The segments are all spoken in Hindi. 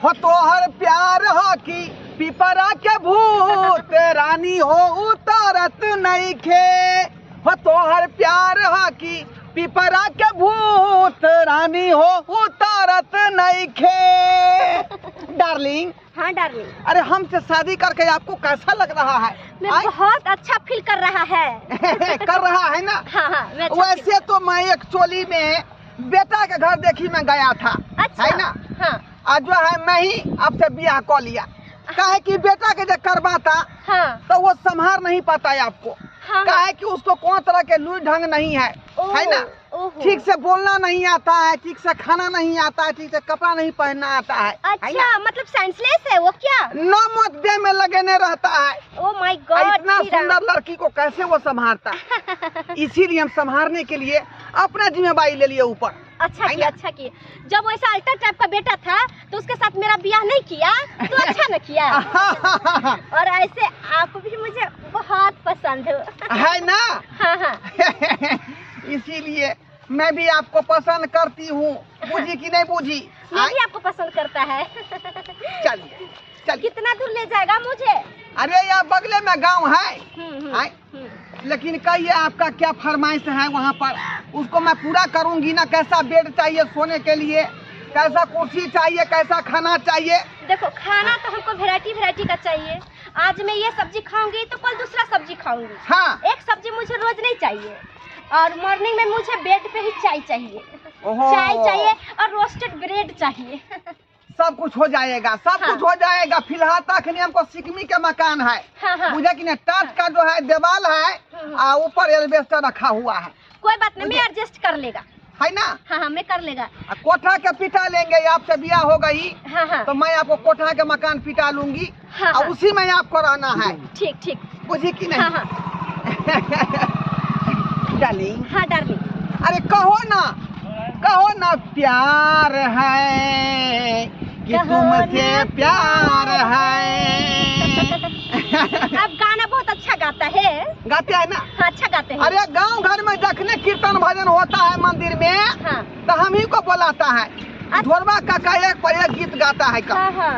हो तोहर प्यार हो कि पिपरा के भूत रानी हो उतरत नहीं खे। हो तोहर प्यार हो कि पिपरा के भूत रानी हो उतरत नहीं खे। डार्लिंग। हाँ डार्लिंग। अरे हमसे शादी करके आपको कैसा लग रहा है? मैं बहुत अच्छा फील कर रहा है। कर रहा है ना? हाँ हाँ। वैसे तो मैं एक्चुअली में बेटा के घर देखी मैं गया था। अच्छा। है ना? हाँ। आज जो है मैं ही आपसे ब्याह कर लिया। काहे कि बेटा के जब करवाता हाँ। तो वो संभाल नहीं पाता है आपको। हाँ। काहे कि उसको कौन तरह के लूट ढंग नहीं है ना? ठीक से बोलना नहीं आता है, ठीक से खाना नहीं आता है, ठीक से कपड़ा नहीं पहनना आता है। अच्छा, मतलब सेंसलेस है वो क्या? नो मत दे में लगने रहता है। Oh my God. इतना सुंदर लड़की को कैसे वो संभालता? इसीलिए हम संभालने के लिए अपना जिम्मेदारी ले लिए ऊपर। अच्छा किया, अच्छा किया। जब वैसा अल्टर टाइप का बेटा था तो उसके साथ मेरा ब्याह नहीं किया तो अच्छा न किया। और ऐसे आप भी मुझे बहुत पसंद है ना? हाँ हाँ। इसीलिए मैं भी आपको पसंद करती हूँ। बुझी कि नहीं बुझी? मैं भी आपको पसंद करता है। चलिए चलिए। कितना दूर ले जाएगा मुझे? अरे यहाँ बगले में गांव है। लेकिन कहिए आपका क्या फरमाइश है वहाँ पर? उसको मैं पूरा करूँगी ना। कैसा बेड चाहिए सोने के लिए, कैसा कुर्सी चाहिए, कैसा खाना चाहिए? देखो खाना तो हमको वैरायटी का चाहिए। आज मैं ये सब्जी खाऊंगी तो कल दूसरा सब्जी खाऊंगी। हाँ। एक सब्जी मुझे रोज नहीं चाहिए। और मॉर्निंग में मुझे बेड पे ही चाय चाहिए। चाय चाहिए और रोस्टेड ब्रेड चाहिए। सब कुछ हो जाएगा, सब कुछ हो जाएगा। फिलहाल तक हमको सिकमी के मकान है। हाँ। मुझे कि टाट का जो है दीवाल है, ऊपर एल्वेस्टर रखा हुआ है। कोई बात नहीं, मैं एडजस्ट कर लेगा। है ना? हाँ मैं कर लेगा। कोठा के पिटा लेंगे। आपसे ब्याह हो गई हाँ। तो मैं आपको कोठा के मकान पिटा लूंगी। हाँ। और उसी में आपको रहना है। ठीक। बुझी कि नहीं? हाँ। डार्लिंग। हाँ डार्लिंग। अरे कहो ना प्यार है कि तुमसे प्यार है। आप गाना बहुत अच्छा गाता है। गाते हैं ना? हाँ, अच्छा गाते हैं। अरे गांव घर में जखने कीर्तन भजन होता है मंदिर में, हाँ। तो हम ही को बुलाता है। ढोलबा काका एक पर एक गीत गाता है। हाँ।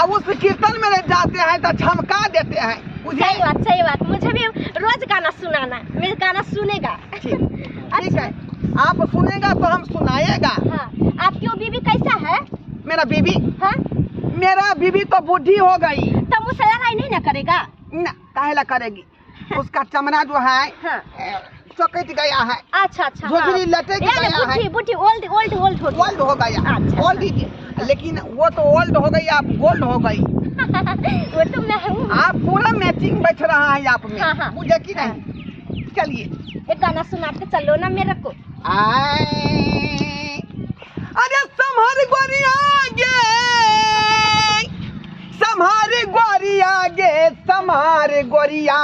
अब उस कीर्तन में जाते हैं तो झमका देते हैं। सही बात। मुझे भी रोज गाना सुनाना। मेरा गाना सुनेगा। ठीक है, आप सुनेगा तो हम सुनाएगा। हाँ। आपकी वो बीबी कैसा है? मेरा बीबी? हाँ? मेरा बीबी तो बुढ़ी हो गई। तो मुझसे लड़ाई नहीं ना करेगा? ना, काहेला करेगी? उसका चमड़ा जो है चौकट गया है। अच्छा। झोझरी लटक गया है। बुढ़ी ओल्ड हो गया। ओल्ड लेकिन वो तो ओल्ड हो गई, आप गोल्ड हो गई। वो तो मैं हूँ। आप पूरा मैचिंग बैठ रहा है आप में। हाँ। मुझे कि नहीं? चलिए एक गाना सुना के चलो ना मेरे को। अरे संभार गोरिया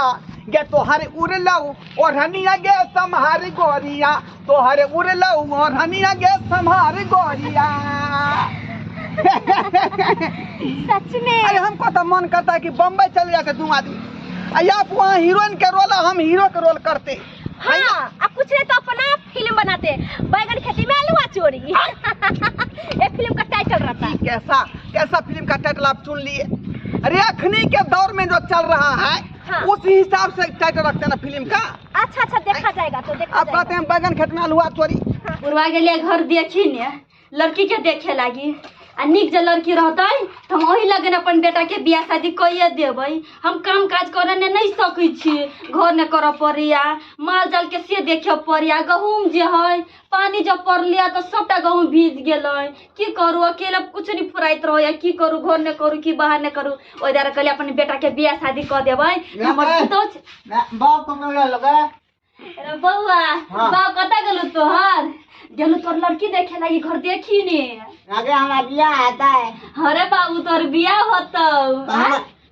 गे तोहरे उड़लऊ और हनिया गे संभार गोरिया, तोहरे उड़लऊ और हनिया गे संभार गोरिया। सच में? अरे हमको तो मन करता है कि बम्बई चले जाते 2 आदमी। आप वहाँ हीरोइन के रोल, हम हीरो के रोल करते। हाँ, अब कुछ नहीं तो अपना फिल्म बनाते, बैगन खेती में आलूआ चोरी। एक फिल्म का टाइटल रहता है। कैसा फिल्म का टाइटल आप चुन लिए? अरे अखनी के दौर में जो चल रहा है, हाँ। उस हिसाब से टाइटल रखते हैं ना फिल्म का। अच्छा देखा जाएगा तो देखा आप कहते हैं बैगन खेत में आलूआ चोरी। बुढ़वा गेलिए घर देखी ने लड़की के देखे लागी आ निक जे लड़की रहते तो हम वही लगन अपन बेटा के बियाह शादी कइए देबै। हम काम काज करे ने नहीं सकै छी, घर ने करऽ पड़िया, माल जाल के से देखे पड़िया। गहूम जे है पानी जब पड़लिया तो सबटा गहूम भीज गेलै। की करू, अकेले कुछ नहीं फुराइत रहो। की करू, घर ने करू कि बाहर ने करू। ओइ दारे कहलिए अपन बेटा के बियाह शादी कर देबै। हमर सोच बउआ बाप कता गेलु तोहर? गेलु तोर लड़की देखे लागी घर देखी ने। आगे हमारा बियाह आता है। अरे बाबू तोर बियाह होतौ।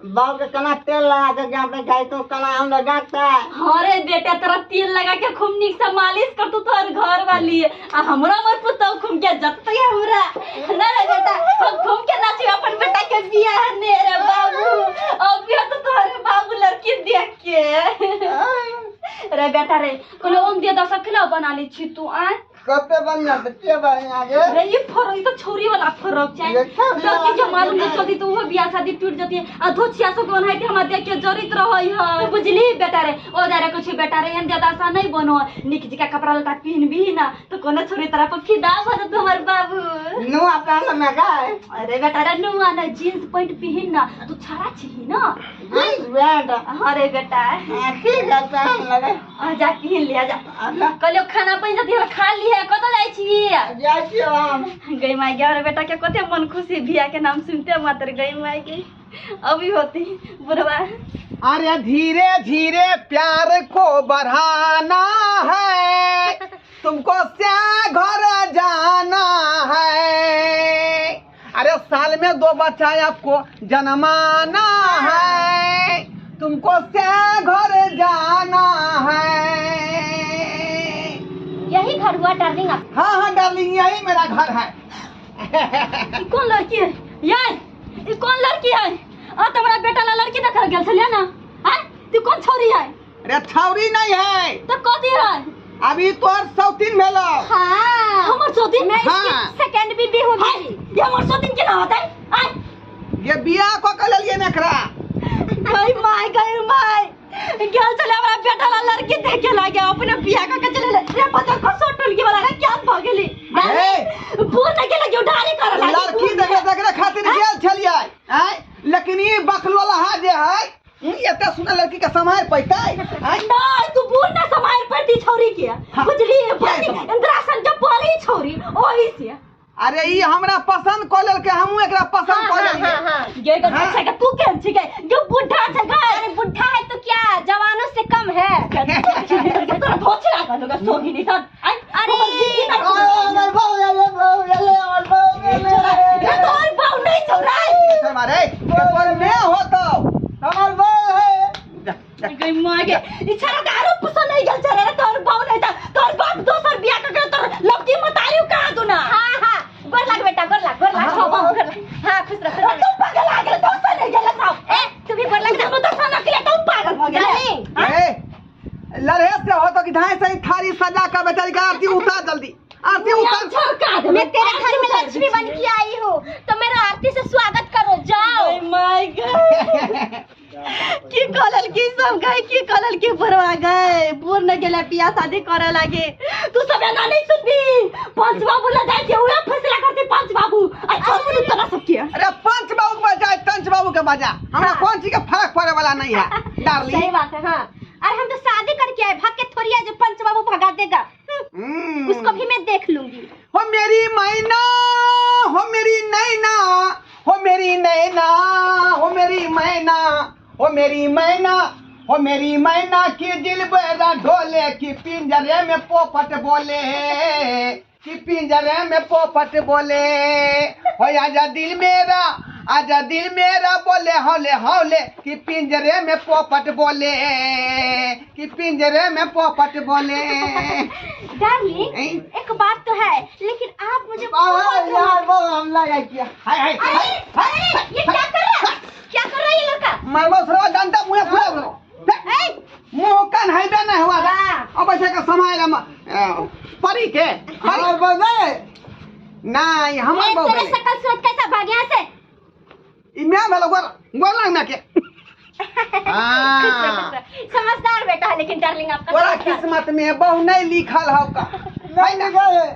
बाबू के कना तेल लगा के यहाँ पे जाए तो कना हम लगाता है। अरे बेटा तेरा तेल लगा के खूब निक से मालिश कर तू तोर घर वाली आ हमरा मत पुतौ खूब के जतते हमरा ना रे बेटा। हम घूम के नाची अपन बेटा के बियाह ने रे बाबू। अब भी तो तोरे बाबू लड़की देख के रे बेटा रे कोनो ओम दे दस किलो बना ली छी तू आ। कते बन जाते के भाई आगे अरे ये फरक ये तो छोरी वाला फरक छै। ये सब लड़की जो मालूम नहीं चलती तो वो बियाह शादी टूट जाती है। अधो 600 के बनाई थी हमरा देख के जरित रहई है। बुझली बेटा रे ओ दारे कुछ बेटा रे एन ज्यादा सा नहीं बनो। निक जी का कपड़ा लता पहन भी ना तो कोनो छोरी तरह पर फिदा भर तुम्हार बाबू। नु आपन में का है अरे बेटा रे नु आना जींस पैंट पहन ना तू छड़ा छी ना। जींस पैंट अरे बेटा ठीक है पहन लगे आ जा पहन लिया जा। अच्छा कलियो खाना पहन जती खा ली है कत जाई छी। जाई छी हम गई माई गे और बेटा के कते मन खुशी भिया के नाम सुनते मात्र गई माई के अभी होती बुढ़वा। अरे धीरे धीरे प्यार को बढ़ाना है, तुमको क्या घर जाना है। अरे साल में 2 बच्चा आपको जन्माना है, तुमको क्या घर जाना है। यही घर हुआ डार्लिंग आप। हाँ हाँ डार्लिंग यही मेरा घर है। ई कौन लड़की है यार? ई कौन लड़की है? आ तुम्हारा बेटा ला लड़की देख गेल छलिया ना। हां तू कौन छोरी है? अरे छौरी नहीं है तो कथी है? अभी तोर सौतीन भेलो। हाँ हमर सोती मैं हाँ। सेकंड बीबी हूँ मेरी। ये हमर सोती के ना होता है। आ ये बियाह को कर लिए नखरा। गई माई गेल चले हमरा बेटा ला लड़की देखे लागे अपने बियाह का चले रे पता को सोटल की वाला क्या भागेली। ए बोल ना के लगे उधारी कर लागे लड़की देखे खातिर गेल छलिए हैं, लेकिन ई बकलोलहा जे है एते सुना लड़की के समायर पैतै। नहीं तू बोल ना समायर पड़ती छोरी के। हाँ। बुझली इंद्रासन जब पड़ी छोरी ओही से। अरे ई हमरा पसंद क लेल के हमहू एकरा पसंद क लेलिए। ये गल छै के तू केन छी के जो बुढ़ा छै गा। अरे बुढ़ा है तो क्या जवानों से कम है। तोरा भोच लगा लोग सोगी नहीं था। अरे हमर बहू ले हमर बहू ये तो और भाव नहीं छोरा सर मारे तोर में हो तो हमर बहू है गई मागे इछरा दारू पसंद नहीं गल छरे तोर भाव नहीं था। तोर बाप दोसर बियाह के तोर लड़की मतारियो कहा तू ना। हाँ हाँ गोर लग बेटा गोर लग हाँ, गोर लग। हाँ खुश रह। तू पागल आ गेल दोसर नहीं गेल साहब। ए तू भी गोर लग। तू तो साना के तू पागल हो गेल। डार्लिंग ए लड़े से हो तो कि धाय से थारी सजा कर बेचारी का आरती उतार जल्दी आरती उतार। छोड़ मैं तेरे घर में लक्ष्मी बन के आई हूँ तो मेरा आरती से स्वागत करो जाओ। माय गॉड की कलल की सब गए की कलल की भरवा गए बोल न गेला बियाह शादी करे लागे। तू सब ना नहीं सुनबी पंच बाबू लगा के उहे फैसला करते पंच बाबू। अच्छा तू तना सब किया। अरे पंच बाबू के बजाय तंच बाबू के बजा हमरा कौन चीज के फर्क पड़े वाला नहीं है डार्लिंग। सही बात है। हाँ अरे हम तो शादी करके आए भाग के थोड़ी है जो पंच बाबू भगा देगा। उसको भी मैं देख लूंगी। हो मेरी मैना हो मेरी नैना हो मेरी नैना हो मेरी मैना हो मेरी मैना हो मेरी मैना की दिल बेरा ढोले की पिंजरे में पोपट बोले कि पिंजरे में पोपट बोले। हो आजा दिल मेरा बोले हौले हौले कि पिंजरे में पोपट बोले कि पिंजरे में पोपट बोले। डार्लिंग एक बात तो है लेकिन आप मुझे यार वो हम लगा किया हाय हाय अरे ये क्या कर रहा है? क्या कर रहा है ये लड़का? मरबो सरवा डंडा मुंह खुला करो मुंह कान है बे नहीं हुआ अब ऐसे का समय परी के हमर बहू नहीं हमर ए, बहु तेरे शकल सूरत कैसा भाग यहाँ से? ई मैं भेलो गोर लग ना के समझदार बेटा है लेकिन डार्लिंग आपका तोरा समझदार। किस्मत में बहु नहीं लिखल हो का नहीं गए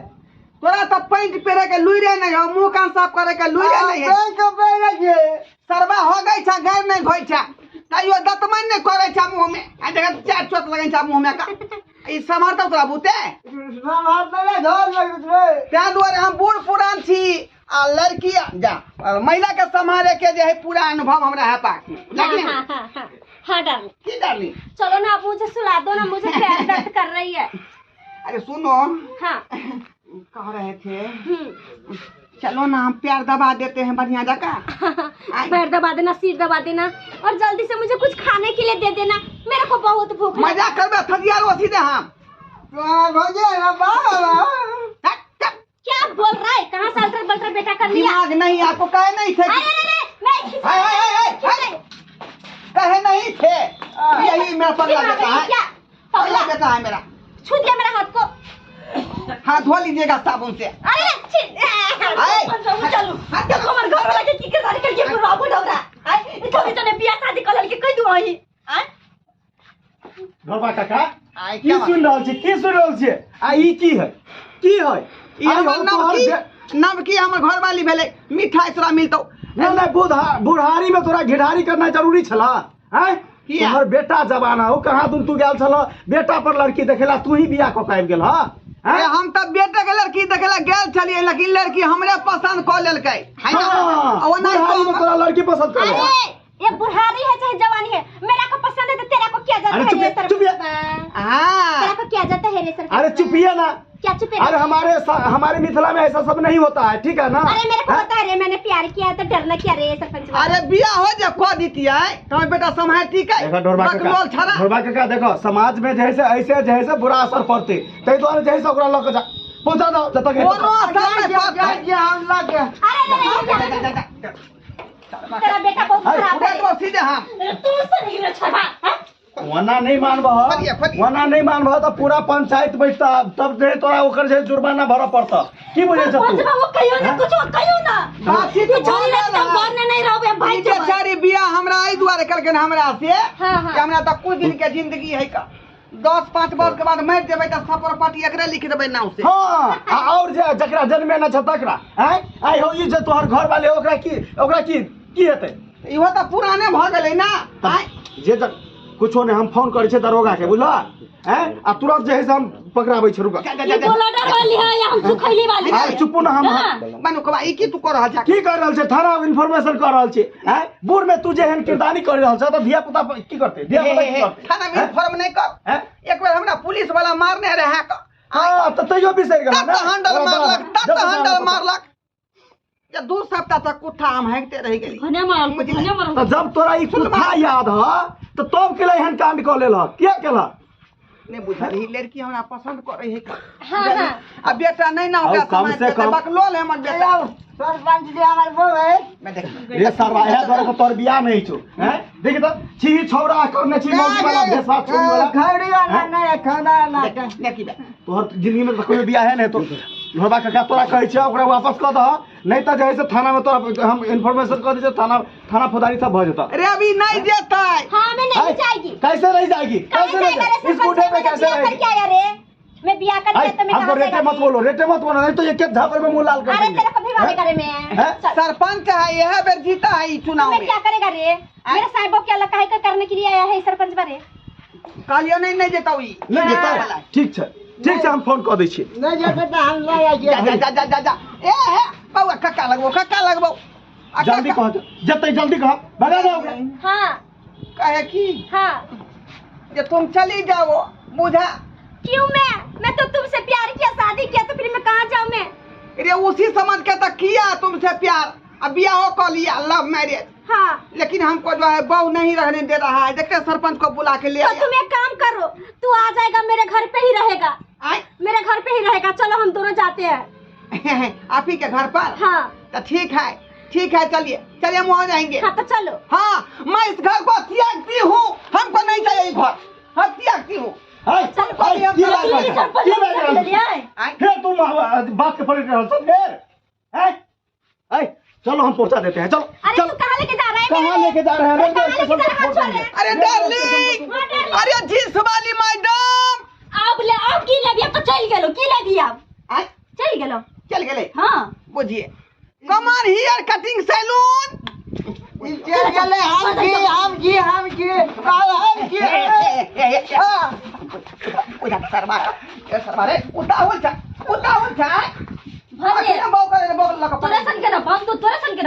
तोरा तो पैंट पेरे के लुइरे नहीं हो मुंह कान साफ करे के लुइरे नहीं है बैंक पे लगे सरबा हो गई छा गैर नहीं होई छा तइयो दतमन नहीं करे छा मुंह में आ जगह चार चोट लगन छा मुंह में का ई समर्थ तोरा बुते हमार पे धर लग रे त्या द्वारे हम बूढ़ पुरान छी आ लड़की जा महिला के संभाले के जे है पूरा अनुभव हमरा है पास लेकिन हाँ डार्लिंग की डाली चलो ना आप मुझे सुला दो ना मुझे पैर दर्द कर रही है। अरे सुनो हाँ कह रहे थे चलो ना हम प्यार दबा देते हैं बढ़िया जगह पैर दबा देना सिर दबा देना और जल्दी से मुझे कुछ खाने के लिए दे देना मेरे को बहुत भूख लगी। मजा करबे थदियार ओसी दे हम भोजे ना बाबा क्या बोल रहा है? कहाँ से अल्टर बल्टर बेटा कर लिया? दिमाग नहीं आपको कहे नहीं थे अरे मैं कहे नहीं थे यही मेरा पगला बेटा है क्या पगला बेटा है मेरा छू दिया मेरा हाथ को। हाथ धो लीजिएगा साबुन से। अरे चलो हमारे घर वाला के की शादी करके पूरा बुढ़ौरा आई इतो भी तने बियाह शादी कर लड़के कह दू आई घरबा काका की सुन रहल छी आ ई की है ई हमर नवकी हमर घरवाली भेले मिठाई तोरा मिलतौ। नहीं बुढ़ारी में तोरा घिढारी करना जरूरी छला हैं तुम्हार बेटा जवाना हो कहाँ दूर तू गेल छला बेटा पर लड़की देखेला तू ही बियाह क आबि गेल ह हम तब बेटे के लड़की देखेला गेल छलिए लेकिन लड़की हमरे पसंद क लेलकै है ना ओना तोरा लड़की पसंद कर ये बुढ़ारी है चाहे जवानी है मेरा को पसंद है तो तेरा को क्या जाता है रे सर तेरा को क्या जाता है रे सर। अरे चुपिए ना क्या चुपे। अरे हमारे मिथिला में ऐसा सब नहीं होता है ठीक है ना। अरे मेरे को पता है रे मैंने प्यार किया तो डरना क्या रे सरपंच। अरे बियाह हो जा को दीती है तुम्हारे बेटा समाज ठीक है। देखो ढोरबा काका देखो समाज में जैसे ऐसे जैसे बुरा असर पड़ते तै द्वारा जैसे ओकरा लग जा पहुंचा दो जब तक कोनो असर नहीं पड़ता हम लग गए। अरे तेरा बेटा बहुत खराब है तो सीधे हम तू से नहीं छबा वना नहीं मानबह तो पूरा पंचायत बैठता तब जे तोरा ओकर जे जुर्माना भरऽ पड़ता की बुझे छ तू वो कहियो ना कुछ कहियो ना बाकी तो छोरी रे तो घर में नहीं रहबे भाई के बेचारी बियाह हमरा आई दुआरे करके हमरा से कि हमरा त कुछ दिन के जिंदगी है का 10-5 वर्ष के बाद मर जेबै त सपर पार्टी एकरे लिख देबै नाम से। हां और जे जकरा जन्मे न छ तकरा हैं आई हो ई जे तोहर घर वाले ओकरा की हेतै इहो त पुराने भ गेलै ना जे कुछो ने हम फोन करे छे दरोगा के बुझला हैं आ तुरंत जे है से हम पकड़ाबै छ रुका ये बोला डर वाली है या हम सुखैली वाली है चुप न हम बानू कबा ई की तू कर रहल छ की कर रहल छे थाना इन्फॉर्मेशन कर रहल छे हैं बूढ़ में तू जे हन किरदानी कर रहल छ त धिया पुता की करते धिया पुता की करते थाना में इन्फॉर्म नहीं कर हैं एक बार हमरा पुलिस वाला मारने रहे का हां त तइयो बिसर गेल ना हैंडल मारलक या 2 सप्ताह तक कुत्ता हम हैंगते रह गेली भने मार त जब तोरा ई कुत्ता याद ह त तब के हन कांड क लेला क्या केला ने बुझली लड़की हमरा पसंद करे है का। हां अब बेटा नहीं ना होगा कम से कम बकलोल है हमर बेटा सरपंच जी हमार वो है मैं देख रे सरवा है तोर को तोर बियाह नहीं छो हैं देख त छी छौरा करने छी मौगी वाला भेसा छोड़ी वाला खड़ी वाला नहीं खाना ना देखी तोहर जिंदगी में कोई बियाह है नहीं तो ढोबा काका तोरा कहै छै ओकरा वापस क दह नहीं त जैसे थाना में तोरा हम इन्फॉर्मेशन कर दे थाना फौजदारी सब भ जता। अरे अभी नहीं देता हां मैं नहीं जाएगी कैसे नहीं जाएगी इस बूढ़े पे कैसे रहेगी क्या यार रे मैं बियाह करके तो मैं हमको रेटे मत बोलो नहीं तो ये के झापर में मुंह लाल कर अरे देंगे। तेरे को भी बात करे मैं सरपंच है यह बेर जीता है चुनाव मैं में क्या करेगा रे मेरे साहबों क्या लगा है करने के लिए आया है सरपंच बारे कालियो नहीं देता हुई नहीं देता ठीक है हम फोन कर दै छी नहीं जाते तो हम नहीं आएंगे जा ए बाबा कक्का लगबो जल्दी कह जतै जल्दी कह भगा जाओ हां कहे की हां जे तुम चली जाओ बुझा क्यों मैं तो तुमसे प्यार किया शादी किया तो फिर मैं कहां जाऊं मैं अरे उसी समझ के तो किया तुमसे प्यार अब ब्याह कर लिया लव मैरिज हाँ लेकिन हमको जो है बहू नहीं रहने दे रहा है देखते सरपंच को बुला के ले तो तुम एक काम करो तू आ जाएगा मेरे घर पे ही रहेगा मेरे घर पे ही रहेगा चलो हम दोनों जाते हैं आप ही के घर पर हाँ तो ठीक है चलिए हम वहाँ जाएंगे हाँ तो चलो हाँ मैं इस घर को त्यागती हूँ हमको नहीं चाहिए घर हम त्यागती हूँ तुम बात के पलट रहल फिर चलो हम पहुंचा देते हैं चलो अरे तू कहाँ लेके जा रहा है कहाँ लेके जा रहे हैं अरे डार्लिंग अरे जींस वाली मैडम अब की लेबिया तो चल गेलो की लेबिया चल गेलो हां बुझिए कमर हेयर कटिंग सैलून चल गए हम जी उधर सरवा रे उतावल था भले बोल लगा तोरा सन के ना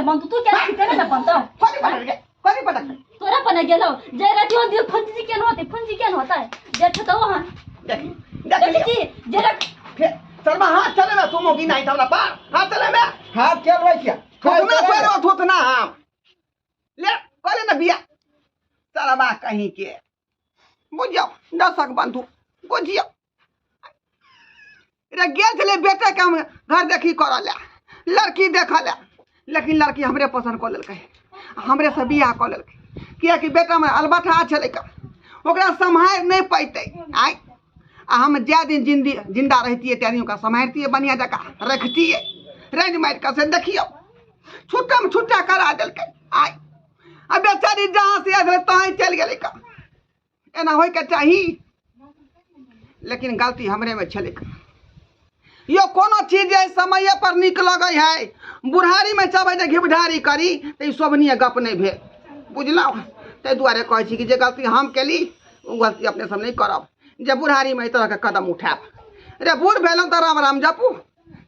बंद तू क्या तेरे ना बंद कोनी पटक तोरा पने गेलो जे रातियो दियो फंजी के होता है जे तो वहां देखी जे फिर शर्मा हाथ चले ना तुम होगी नहीं था पार हाथ चले मैं हाथ चल रहा क्या ठोकना पैर ठोकना हम ले करे ना बिया शर्मा कहीं के बुझियो दशक बंधु बुझियो रे गेल चले बेटे के हम घर देखी करल लड़की देखल लेकिन लड़की हमरे पसंद कर लेलकै हमरे से बियाह कर लेलकै किया कि बेटा में अलबठा चले का ओकरा संभाल नहीं पैते आई आ हम ज्या दिन जिंदा रहती है त्या दिन संभालती है बढ़िया जगह रखती है रेंज मार कर से देखियो छुट्टा में छुट्टा करा दिल के आई अब बेचारी जहाँ से आयल तहाँ चल गए का एना हो के चाही लेकिन गलती हमरे में छले यो कोनो चीज है समय पर निक लगे है बुढ़ारी में चाहे जे घिबढारी करी तो ई शोभनीय गप नहीं भेल बुझलौ ते दुआरे कहै छी कि जे गलती हम केली ओ गलती अपने सब नहीं करब जे बुढ़ारी में तरह के कदम उठाब रे बूढ़ भेलौं तो राम राम जपू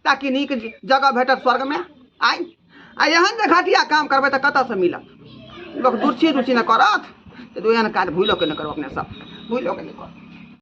ताकि नीक जगह भेटत स्वर्ग में आई आ एहन जे घटिया काम करबै तो कतऽ से मिलत लोग दुर्ची न करत तो एहन काज भूलो के न करो अपने सब भूलो के नहीं करो।